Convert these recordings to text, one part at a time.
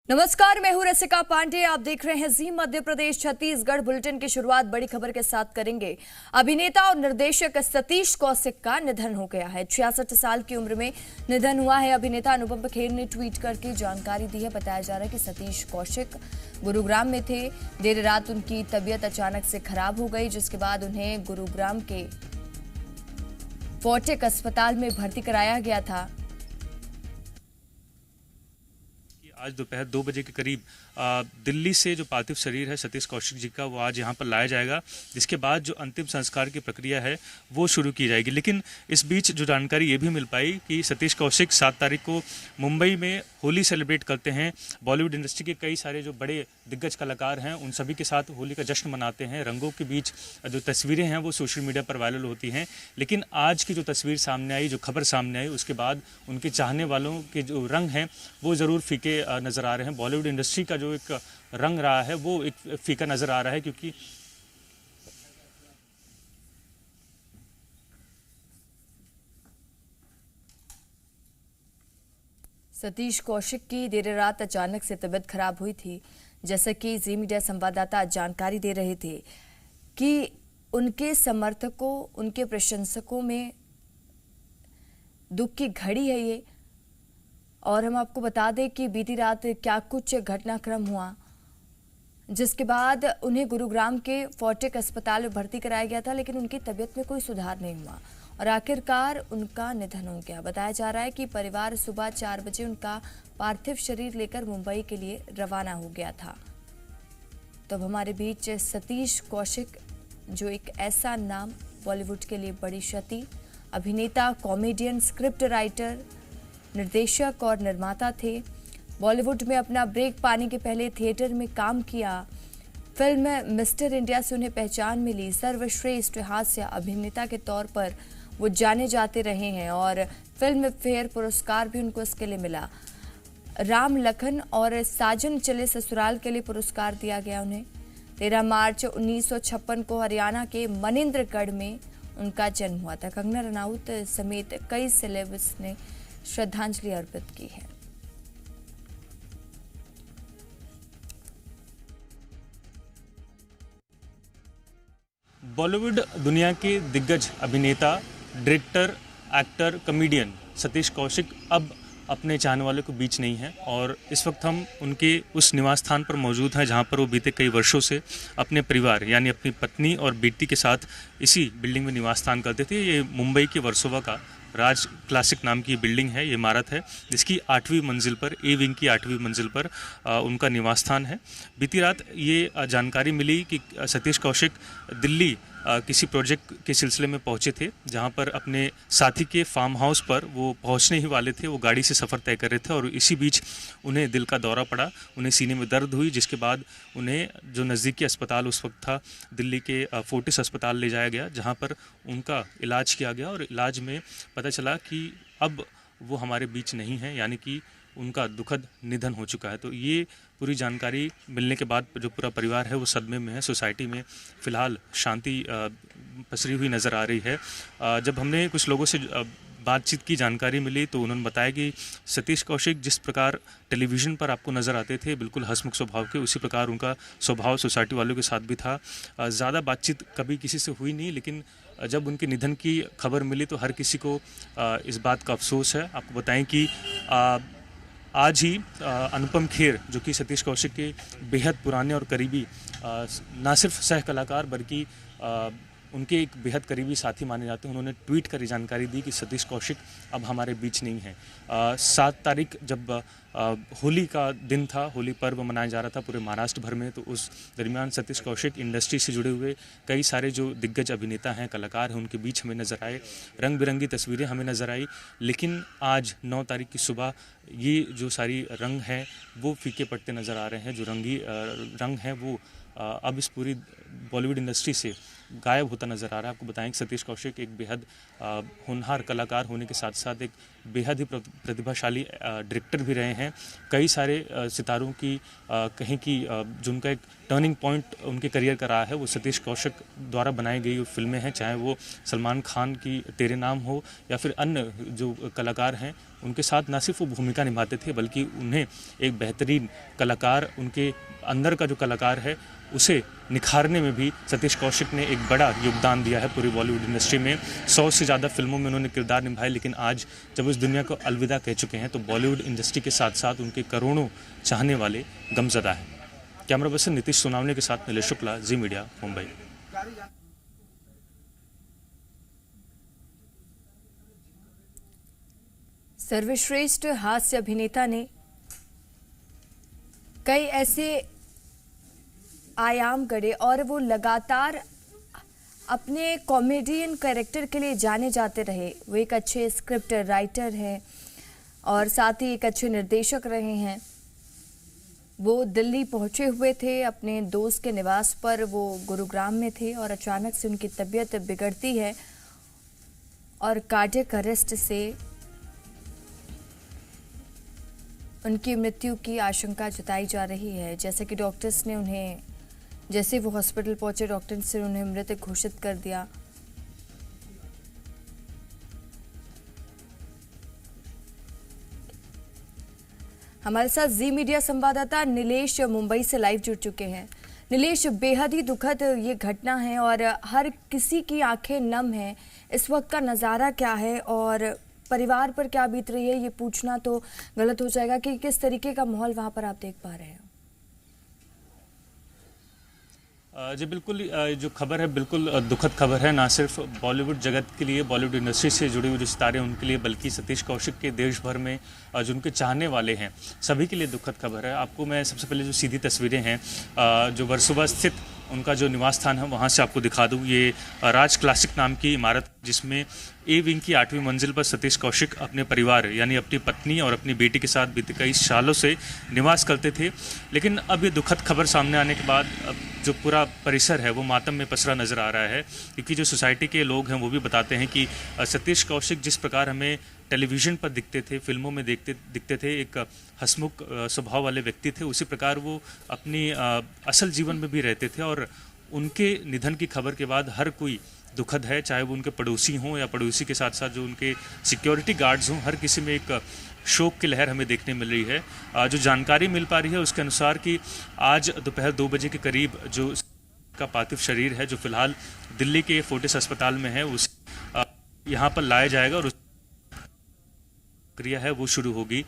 नमस्कार, मैं हूं रसिका पांडे। आप देख रहे हैं जी मध्य प्रदेश छत्तीसगढ़ बुलेटिन की शुरुआत बड़ी खबर के साथ करेंगे। अभिनेता और निर्देशक सतीश कौशिक का निधन हो गया है। 66 साल की उम्र में निधन हुआ है। अभिनेता अनुपम खेर ने ट्वीट करके जानकारी दी है। बताया जा रहा है कि सतीश कौशिक गुरुग्राम में थे। देर रात उनकी तबीयत अचानक से खराब हो गई, जिसके बाद उन्हें गुरुग्राम के फोर्टिक अस्पताल में भर्ती कराया गया था। आज दोपहर 2 बजे के करीब दिल्ली से जो पार्थिव शरीर है सतीश कौशिक जी का, वो आज यहाँ पर लाया जाएगा, जिसके बाद जो अंतिम संस्कार की प्रक्रिया है वो शुरू की जाएगी। लेकिन इस बीच जो जानकारी ये भी मिल पाई कि सतीश कौशिक 7 तारीख को मुंबई में होली सेलिब्रेट करते हैं। बॉलीवुड इंडस्ट्री के कई सारे जो बड़े दिग्गज कलाकार हैं उन सभी के साथ होली का जश्न मनाते हैं। रंगों के बीच जो तस्वीरें हैं वो सोशल मीडिया पर वायरल होती हैं। लेकिन आज की जो तस्वीर सामने आई, जो खबर सामने आई, उसके बाद उनके चाहने वालों के जो रंग हैं वो ज़रूर फीके नज़र आ रहे हैं। बॉलीवुड इंडस्ट्री का जो एक रंग रहा है वो एक फीका नज़र आ रहा है, क्योंकि सतीश कौशिक की देर रात अचानक से तबीयत खराब हुई थी। जैसा कि जी मीडिया संवाददाता जानकारी दे रहे थे कि उनके समर्थकों, उनके प्रशंसकों में दुख की घड़ी है ये। और हम आपको बता दें कि बीती रात क्या कुछ घटनाक्रम हुआ, जिसके बाद उन्हें गुरुग्राम के फोर्टिक अस्पताल में भर्ती कराया गया था, लेकिन उनकी तबीयत में कोई सुधार नहीं हुआ और आखिरकार उनका निधन हो गया। बताया जा रहा है कि परिवार सुबह 4 बजे उनका पार्थिव शरीर लेकर मुंबई के लिए रवाना हो गया था। तो अब हमारे बीच सतीश कौशिक, जो एक ऐसा नाम, बॉलीवुड के लिए बड़ी क्षति, अभिनेता, कॉमेडियन, स्क्रिप्ट राइटर, निर्देशक और निर्माता थे। बॉलीवुड में अपना ब्रेक पाने के पहले थिएटर में काम किया। फिल्म मिस्टर इंडिया से उन्हें पहचान मिली। सर्वश्रेष्ठ हास्य अभिनेता के तौर पर वो जाने जाते रहे हैं और फिल्म फेयर पुरस्कार भी उनको इसके लिए मिला। राम लखन और साजन चले ससुराल के लिए पुरस्कार दिया गया उन्हें। 13 मार्च 1956 को हरियाणा के मनेंद्रगढ़ में उनका जन्म हुआ था। कंगना रनौत समेत कई सेलेब्स ने श्रद्धांजलि अर्पित की है। बॉलीवुड दुनिया के दिग्गज अभिनेता, director, actor, comedian Satish Kaushik अब अपने चाहने वालों के बीच नहीं है और इस वक्त हम उनके उस निवास स्थान पर मौजूद हैं जहां पर वो बीते कई वर्षों से अपने परिवार यानी अपनी पत्नी और बेटी के साथ इसी बिल्डिंग में निवास स्थान करते थे। ये मुंबई के वर्सोवा का राज क्लासिक नाम की बिल्डिंग है, ये इमारत है, जिसकी 8वीं मंजिल पर, ए विंग की 8वीं मंजिल पर उनका निवास स्थान है। बीती रात ये जानकारी मिली कि सतीश कौशिक दिल्ली किसी प्रोजेक्ट के सिलसिले में पहुंचे थे, जहां पर अपने साथी के फार्म हाउस पर वो पहुंचने ही वाले थे। वो गाड़ी से सफ़र तय कर रहे थे और इसी बीच उन्हें दिल का दौरा पड़ा, उन्हें सीने में दर्द हुई, जिसके बाद उन्हें जो नज़दीकी अस्पताल उस वक्त था दिल्ली के फोर्टिस अस्पताल ले जाया गया, जहां पर उनका इलाज किया गया और इलाज में पता चला कि अब वो हमारे बीच नहीं है, यानी कि उनका दुखद निधन हो चुका है। तो ये पूरी जानकारी मिलने के बाद जो पूरा परिवार है वो सदमे में है। सोसाइटी में फ़िलहाल शांति पसरी हुई नज़र आ रही है। जब हमने कुछ लोगों से बातचीत की, जानकारी मिली, तो उन्होंने बताया कि सतीश कौशिक जिस प्रकार टेलीविज़न पर आपको नज़र आते थे, बिल्कुल हंसमुख स्वभाव के, उसी प्रकार उनका स्वभाव सोसाइटी वालों के साथ भी था। ज़्यादा बातचीत कभी किसी से हुई नहीं, लेकिन जब उनके निधन की खबर मिली तो हर किसी को इस बात का अफसोस है। आपको बताएं कि आज ही अनुपम खेर, जो कि सतीश कौशिक के बेहद पुराने और करीबी ना सिर्फ सह कलाकार बल्कि उनके एक बेहद करीबी साथी माने जाते हैं, उन्होंने ट्वीट कर जानकारी दी कि सतीश कौशिक अब हमारे बीच नहीं है। 7 तारीख जब होली का दिन था, होली पर्व मनाया जा रहा था पूरे महाराष्ट्र भर में, तो उस दरमियान सतीश कौशिक इंडस्ट्री से जुड़े हुए कई सारे जो दिग्गज अभिनेता हैं, कलाकार हैं, उनके बीच हमें नज़र आए। रंग बिरंगी तस्वीरें हमें नज़र आई। लेकिन आज 9 तारीख की सुबह ये जो सारी रंग हैं वो फीके पड़ते नज़र आ रहे हैं। जो रंगी रंग हैं वो अब इस पूरी बॉलीवुड इंडस्ट्री से गायब होता नज़र आ रहा है। आपको बताएं कि सतीश कौशिक एक बेहद होनहार कलाकार होने के साथ साथ एक बेहद ही प्रतिभाशाली डायरेक्टर भी रहे हैं। कई सारे सितारों की कहें कि जो उनका एक टर्निंग पॉइंट उनके करियर का रहा है वो सतीश कौशिक द्वारा बनाई गई फिल्में हैं, चाहे वो सलमान खान की तेरे नाम हो या फिर अन्य जो कलाकार हैं उनके साथ ना सिर्फ वो भूमिका निभाते थे बल्कि उन्हें एक बेहतरीन कलाकार, उनके अंदर का जो कलाकार है उसे निखारने में भी सतीश कौशिक ने एक बड़ा योगदान दिया है पूरी बॉलीवुड इंडस्ट्री में। 100 से ज़्यादा फिल्मों में उन्होंने किरदार निभाए, लेकिन आज जब इस दुनिया को अलविदा कह चुके हैं तो बॉलीवुड इंडस्ट्री के साथ साथ उनके करोड़ों चाहने वाले गमज़दा हैं। कैमरा पर्सन नीतीश सोनावने के साथ नीलेश शुक्ला, जी मीडिया, मुंबई। सर्वश्रेष्ठ हास्य अभिनेता ने कई ऐसे आयाम गढ़े और वो लगातार अपने कॉमेडियन कैरेक्टर के लिए जाने जाते रहे। वो एक अच्छे स्क्रिप्ट राइटर हैं और साथ ही एक अच्छे निर्देशक रहे हैं। वो दिल्ली पहुंचे हुए थे अपने दोस्त के निवास पर, वो गुरुग्राम में थे और अचानक से उनकी तबीयत बिगड़ती है और कार्डियक अरेस्ट से उनकी मृत्यु की आशंका जताई जा रही है। जैसे कि डॉक्टर्स ने उन्हें, जैसे वो हॉस्पिटल पहुंचे, डॉक्टर्स ने उन्हें मृत घोषित कर दिया। हमारे साथ जी मीडिया संवाददाता नीलेश मुंबई से लाइव जुड़ चुके हैं। नीलेश, बेहद ही दुखद ये घटना है और हर किसी की आंखें नम हैं। इस वक्त का नज़ारा क्या है और परिवार पर क्या बीत रही है, ये पूछना तो गलत हो जाएगा कि किस तरीके का माहौल वहां पर आप देख पा रहे हैं। जी बिल्कुल, जो खबर है बिल्कुल दुखद खबर है, ना सिर्फ बॉलीवुड जगत के लिए, बॉलीवुड इंडस्ट्री से जुड़े हुए जो सितारे उनके लिए, बल्कि सतीश कौशिक के देश भर में जो उनके चाहने वाले हैं सभी के लिए दुखद खबर है। आपको मैं सबसे पहले जो सीधी तस्वीरें हैं जो वर्सोवा स्थित उनका जो निवास स्थान है वहाँ से आपको दिखा दूँ। ये राज क्लासिक नाम की इमारत जिसमें ए विंग की 8वीं मंजिल पर सतीश कौशिक अपने परिवार यानी अपनी पत्नी और अपनी बेटी के साथ बीते कई सालों से निवास करते थे। लेकिन अब ये दुखद खबर सामने आने के बाद अब जो पूरा परिसर है वो मातम में पसरा नज़र आ रहा है, क्योंकि जो सोसाइटी के लोग हैं वो भी बताते हैं कि सतीश कौशिक जिस प्रकार हमें टेलीविज़न पर दिखते थे, फिल्मों में दिखते थे, एक हंसमुख स्वभाव वाले व्यक्ति थे, उसी प्रकार वो अपनी असल जीवन में भी रहते थे। और उनके निधन की खबर के बाद हर कोई दुखद है, चाहे वो उनके पड़ोसी हों या पड़ोसी के साथ साथ जो उनके सिक्योरिटी गार्ड्स हों, हर किसी में एक शोक की लहर हमें देखने मिल रही है। जो जानकारी मिल पा रही है उसके अनुसार कि आज दोपहर 2 बजे के करीब जो का पार्थिव शरीर है जो फिलहाल दिल्ली के फोर्टिस अस्पताल में है उस यहाँ पर लाया जाएगा और प्रक्रिया है वो शुरू होगी।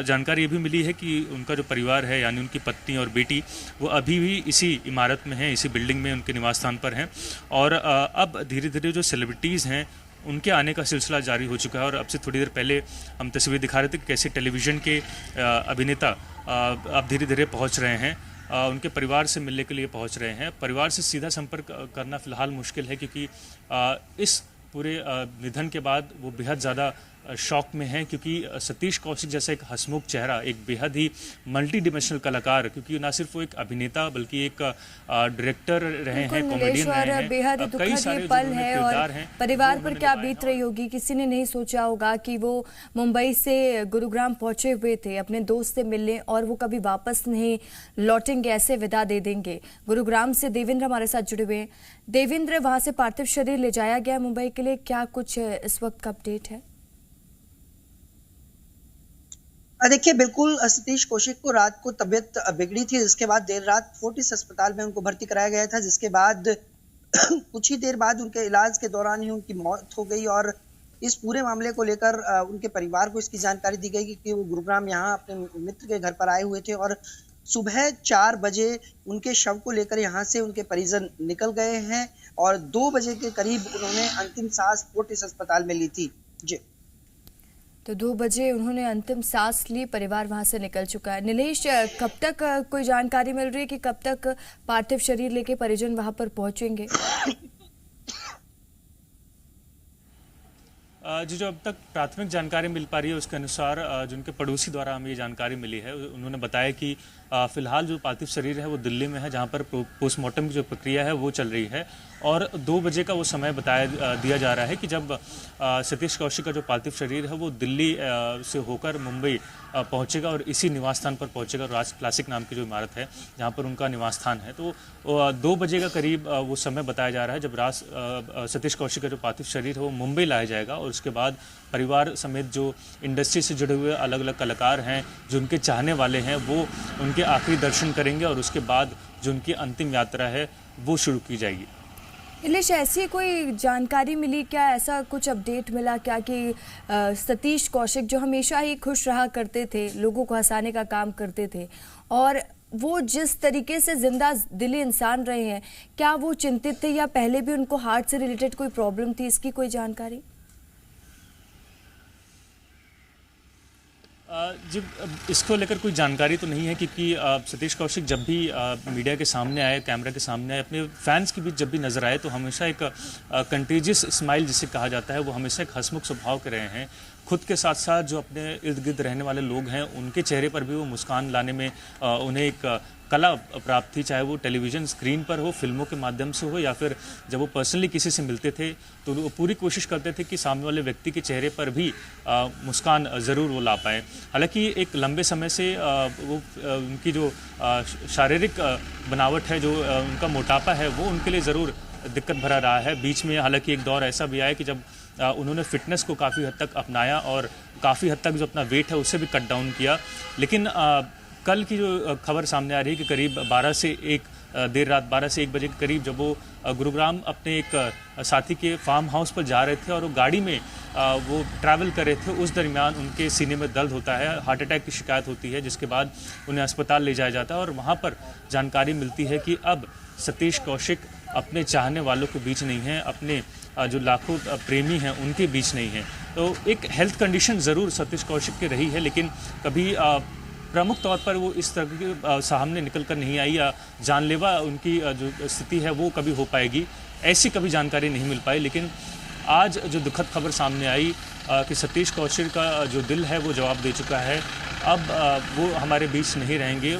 जानकारी ये भी मिली है कि उनका जो परिवार है यानी उनकी पत्नी और बेटी वो अभी भी इसी इमारत में हैं, इसी बिल्डिंग में उनके निवास स्थान पर हैं। और अब धीरे धीरे जो सेलिब्रिटीज़ हैं उनके आने का सिलसिला जारी हो चुका है। और अब से थोड़ी देर पहले हम तस्वीर दिखा रहे थे कि कैसे टेलीविज़न के अभिनेता अब धीरे धीरे पहुँच रहे हैं, उनके परिवार से मिलने के लिए पहुँच रहे हैं। परिवार से सीधा संपर्क करना फ़िलहाल मुश्किल है, क्योंकि इस पूरे निधन के बाद वो बेहद ज़्यादा शॉक में हैं, क्योंकि सतीश कौशिक जैसा एक हंसमुख चेहरा, एक बेहद ही मल्टी डिमेंशनल कलाकार, क्योंकि ना सिर्फ वो एक अभिनेता बल्कि एक डायरेक्टर रहे हैं, कॉमेडियन रहे हैं, बेहद दुखद ये पल है। और परिवार पर क्या बीत रही होगी, किसी ने नहीं सोचा होगा कि वो मुंबई से गुरुग्राम पहुंचे हुए थे अपने दोस्त से मिलने और वो कभी वापस नहीं लौटेंगे, ऐसे विदा दे देंगे। गुरुग्राम से देवेंद्र हमारे साथ जुड़े हुए हैं। देवेंद्र, वहां से पार्थिव शरीर ले जाया गया मुंबई के लिए, क्या कुछ इस वक्त का अपडेट है? देखिए, बिल्कुल सतीश कौशिक को रात को तबीयत बिगड़ी थी, जिसके बाद देर रात फोर्टिस अस्पताल में उनको भर्ती कराया गया था, जिसके बाद कुछ ही देर बाद उनके इलाज के दौरान ही उनकी मौत हो गई। और इस पूरे मामले को लेकर उनके परिवार को इसकी जानकारी दी गई कि वो गुरुग्राम यहाँ अपने मित्र के घर पर आए हुए थे और सुबह 4 बजे उनके शव को लेकर यहाँ से उनके परिजन निकल गए हैं और 2 बजे के करीब उन्होंने अंतिम सांस फोर्टिस अस्पताल में ली थी। जी, तो 2 बजे उन्होंने अंतिम सांस ली, परिवार वहां से निकल चुका है। नीलेश, कब तक कोई जानकारी मिल रही है कि कब तक पार्थिव शरीर लेके परिजन वहां पर पहुंचेंगे? जो अब तक प्राथमिक जानकारी मिल पा रही है उसके अनुसार जो उनके पड़ोसी द्वारा हमें ये जानकारी मिली है, उन्होंने बताया कि फिलहाल जो पार्थिव शरीर है वो दिल्ली में है, जहाँ पर पोस्टमार्टम की जो प्रक्रिया है वो चल रही है और 2 बजे का वो समय दिया जा रहा है कि जब सतीश कौशिक का जो पार्थिव शरीर है वो दिल्ली से होकर मुंबई पहुंचेगा और इसी निवास स्थान पर पहुंचेगा। राज क्लासिक नाम की जो इमारत है जहां पर उनका निवास स्थान है, तो 2 बजे का करीब वो समय बताया जा रहा है जब सतीश कौशिक का जो पार्थिव शरीर है वो मुंबई लाया जाएगा और उसके बाद परिवार समेत जो इंडस्ट्री से जुड़े हुए अलग अलग कलाकार हैं, जो उनके चाहने वाले हैं, वो उनके आखिरी दर्शन करेंगे और उसके बाद जो उनकी अंतिम यात्रा है वो शुरू की जाएगी। नीलेश, ऐसी कोई जानकारी मिली क्या, ऐसा कुछ अपडेट मिला क्या कि सतीश कौशिक जो हमेशा ही खुश रहा करते थे, लोगों को हंसाने का काम करते थे और वो जिस तरीके से जिंदा दिली इंसान रहे हैं, क्या वो चिंतित थे या पहले भी उनको हार्ट से रिलेटेड कोई प्रॉब्लम थी, इसकी कोई जानकारी? जी, इसको लेकर कोई जानकारी तो नहीं है क्योंकि सतीश कौशिक जब भी मीडिया के सामने आए, कैमरा के सामने आए, अपने फैंस के बीच जब भी नजर आए तो हमेशा एक कंटेजियस स्माइल जिसे कहा जाता है वो हमेशा एक हंसमुख स्वभाव के रहे हैं। खुद के साथ साथ जो अपने इर्द गिर्द रहने वाले लोग हैं उनके चेहरे पर भी वो मुस्कान लाने में उन्हें एक कला प्राप्त थी, चाहे वो टेलीविज़न स्क्रीन पर हो, फिल्मों के माध्यम से हो या फिर जब वो पर्सनली किसी से मिलते थे तो वो पूरी कोशिश करते थे कि सामने वाले व्यक्ति के चेहरे पर भी मुस्कान ज़रूर वो ला पाएँ। हालांकि एक लंबे समय से वो उनकी जो शारीरिक बनावट है, जो उनका मोटापा है, वो उनके लिए ज़रूर दिक्कत भरा रहा है। बीच में हालांकि एक दौर ऐसा भी आया कि जब उन्होंने फिटनेस को काफ़ी हद तक अपनाया और काफ़ी हद तक जो अपना वेट है उसे भी कट डाउन किया, लेकिन कल की जो खबर सामने आ रही है कि करीब 12 से 1 देर रात 12 से 1 बजे के करीब जब वो गुरुग्राम अपने एक साथी के फार्म हाउस पर जा रहे थे और वो गाड़ी में वो ट्रैवल कर रहे थे, उस दरमियान उनके सीने में दर्द होता है, हार्ट अटैक की शिकायत होती है, जिसके बाद उन्हें अस्पताल ले जाया जाता है और वहाँ पर जानकारी मिलती है कि अब सतीश कौशिक अपने चाहने वालों के बीच नहीं हैं, अपने जो लाखों प्रेमी हैं उनके बीच नहीं हैं। तो एक हेल्थ कंडीशन ज़रूर सतीश कौशिक की रही है, लेकिन कभी प्रमुख तौर पर वो इस तरह के सामने निकल कर नहीं आई या जानलेवा उनकी जो स्थिति है वो कभी हो पाएगी, ऐसी कभी जानकारी नहीं मिल पाई। लेकिन आज जो दुखद खबर सामने आई कि सतीश कौशिक का जो दिल है वो जवाब दे चुका है, अब वो हमारे बीच नहीं रहेंगे।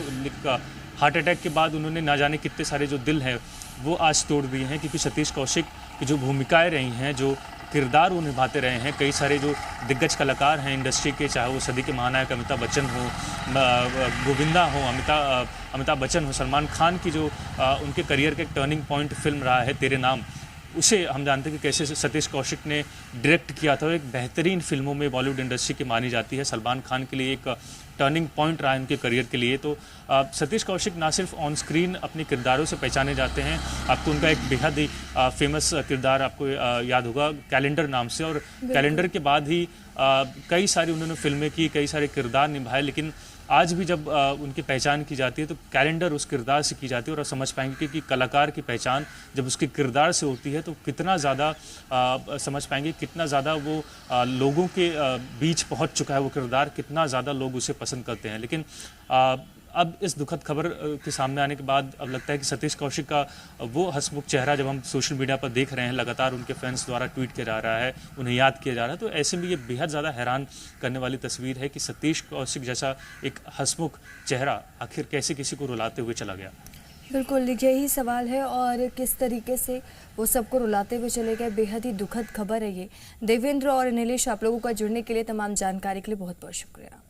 हार्ट अटैक के बाद उन्होंने ना जाने कितने सारे जो दिल हैं वो आज तोड़ दिए हैं, क्योंकि सतीश कौशिक की जो भूमिकाएं रही हैं, जो किरदार वो निभाते रहे हैं, कई सारे जो दिग्गज कलाकार हैं इंडस्ट्री के, चाहे वो सदी के महानायक अमिताभ बच्चन हो, गोविंदा हो, अमिताभ बच्चन हो, सलमान खान की जो उनके करियर का एक टर्निंग पॉइंट फिल्म रहा है तेरे नाम, उसे हम जानते हैं कि कैसे सतीश कौशिक ने डायरेक्ट किया था। एक बेहतरीन फिल्मों में बॉलीवुड इंडस्ट्री की मानी जाती है, सलमान खान के लिए एक टर्निंग पॉइंट रहा है उनके करियर के लिए। तो सतीश कौशिक ना सिर्फ ऑन स्क्रीन अपने किरदारों से पहचाने जाते हैं, आपको उनका एक बेहद ही फेमस किरदार आपको याद होगा कैलेंडर नाम से, और कैलेंडर के बाद ही कई सारी उन्होंने फिल्में की, कई सारे किरदार निभाए, लेकिन आज भी जब उनकी पहचान की जाती है तो कैलेंडर उस किरदार से की जाती है। और आप समझ पाएंगे कि कलाकार की पहचान जब उसके किरदार से होती है तो कितना ज़्यादा समझ पाएंगे कितना ज़्यादा वो लोगों के बीच पहुंच चुका है वो किरदार, कितना ज़्यादा लोग उसे पसंद करते हैं। लेकिन अब इस दुखद खबर के सामने आने के बाद अब लगता है कि सतीश कौशिक का वो हंसमुख चेहरा जब हम सोशल मीडिया पर देख रहे हैं, लगातार उनके फैंस द्वारा ट्वीट किया जा रहा है, उन्हें याद किया जा रहा है, तो ऐसे में ये बेहद ज़्यादा हैरान करने वाली तस्वीर है कि सतीश कौशिक जैसा एक हंसमुख चेहरा आखिर कैसे किसी को रुलाते हुए चला गया। बिल्कुल यही सवाल है, और किस तरीके से वो सबको रुलाते हुए चले गए, बेहद ही दुखद खबर है ये। देवेंद्र और नीलेश, आप लोगों का जुड़ने के लिए, तमाम जानकारी के लिए बहुत बहुत शुक्रिया।